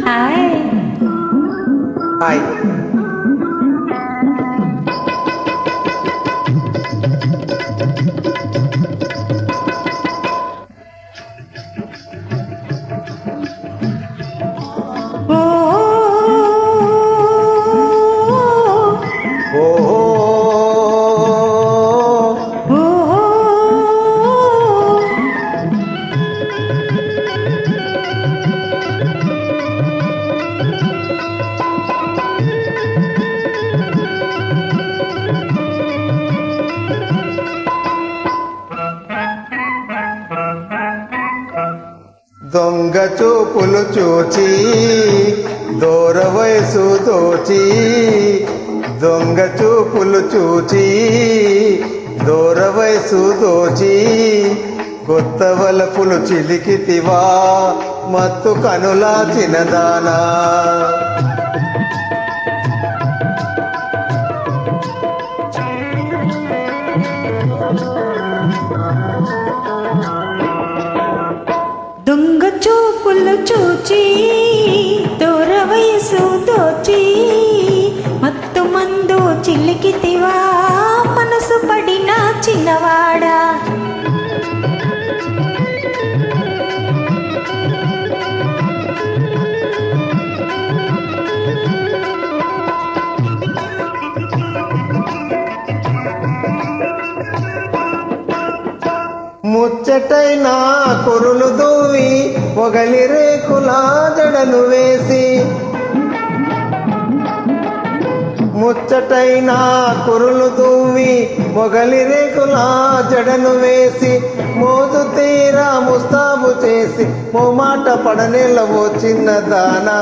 Hi hi. దొంగ చూపులు చూచి దూర వయసు దోచి, దొంగ చూపులు చూచి దూర వయసు దోచి, కొత్త వలపులు చిలికితివా మత్తు కనులా చిన్నదానా. దొంగ చూపులు చూచి దూర వయసు దోచి, మత్తు మందు చిలికితివా మనసు పడిన చిన్నవాడా. ముచ్చటైన కురులు దూవి మొగలి రేకుల జడను వేసి, ముచ్చటైన కురులు దూవి మొగలి రేకుల జడను వేసి, మోజు తీరా ముస్తాబు చేసి మోమాట పడనేలవో చిన్నదానా.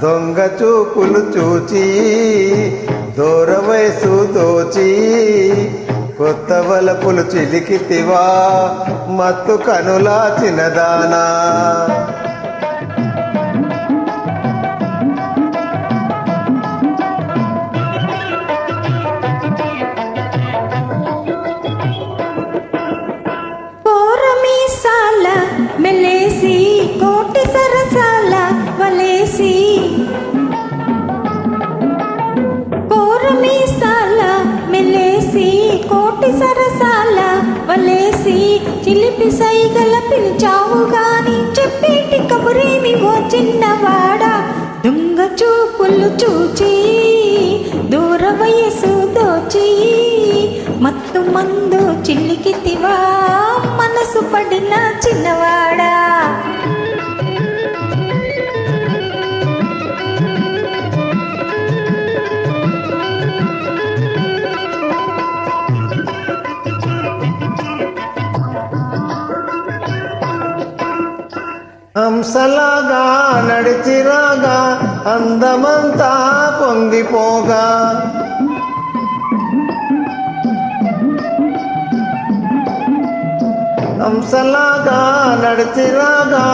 దొంగ చూపులు చూచి దూర వయసు దోచి, కొత్త వలపులు చిలికితివా మత్తు కనులా చిన్నదానా. పోరమీసాల మెలేసి కోటి సరసాల వలేసి, పోరమీసాల మెలేసి కోటి సరసాల వలేసి, చిలిపి సైగల పిలిచావు గాని చెప్పేటి కబురేమి ఓ చిన్నవాడా. దొంగ చూపులు చూచి దూర వయసు దోచి, మత్తు మందు చిలికితివా మనసు పడిన చిన్నవాడా. హంసలాగా నడిచిరాగా అందమంతా పొంగిపోగా, హంసలాగా నడిచిరాగా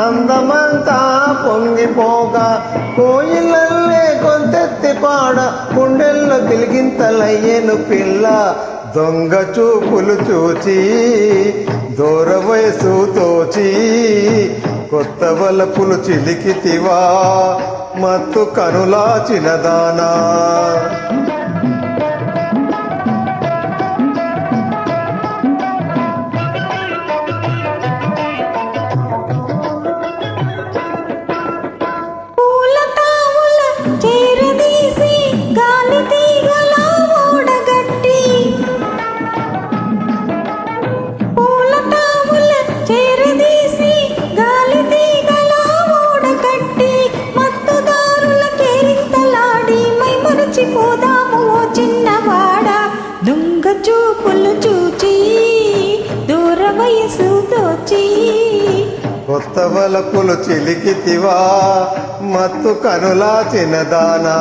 అందమంతా పొంగిపోగా, కోయిలల్లే కొంతెత్తి పాడ గుండెల్లో గిలిగింతలయ్యేను పిల్ల. దొంగ చూపులు చూచి దూర వయసు తోచి, కొత్త వలపులు చిలికితివా మత్తు కనులా చిన్నదానా. పోదాము ఓ చిన్నవాడా. దొంగ చూపులు చూచి దూర వయసు దోచి, కొత్త వలపులు చిలికితివా మత్తు కనులా చిన్నదానా.